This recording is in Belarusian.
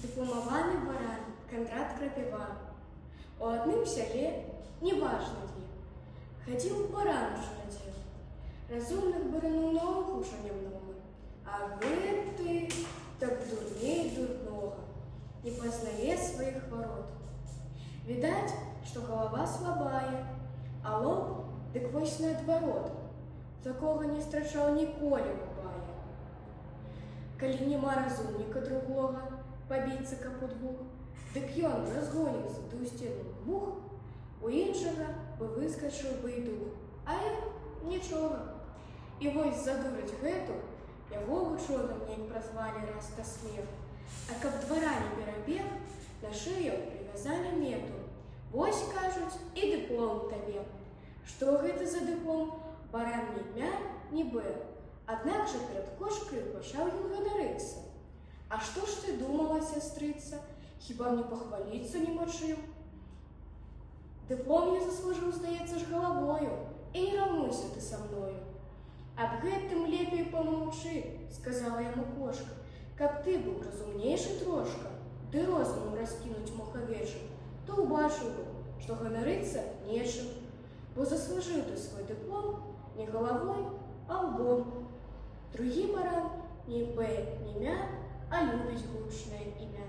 Дыпломаваны баран Кандрат Крапіва. У адным сяле, неважна дзе, хадзіў баран у жарадзе. Разумных бараноў наогул ужо нямнога, а гэты так дурней дурнога, не пазнае сваіх варот. Відаць, што галава слабая, а лоб дык вось наадварот, такога не страчаў ніколі бабая. Калі няма разумніка другога, пабіцца капут бух, дык ён разгоніцца ды ў сцену бух, у іншага бы выскачыў бы і дух, а ён нічога. І вось задураць гэту, яго вучоным неяк празвалі раз та смех. А каб двара не перабег, на шыю прывязалі мету. Вось, кажуць, і дыплом табе. Што гэта за дыплом? Баран ні дня, ні бэ. Аднак жа перад кошкаю пачаў ён ганарыцца. А што ж ты думала, сястрыца? Хіба мне пахваліцца не мачыў? Дыплом я заслужыў, здаецца ж, галавою, і не раўнуйся ты са мною. Аб гэтым лепей памаўчы, сказала яму кошка, каб ты быў разумнейшы трошка, ды розумам раскінуць мог авечым, то ўбачыў бы, што ганарыцца нечым, бо заслужыў ты свой дыплом не галавой, а лбом. Другі баран ні бэ, ні мя, а любіць гучнае імя.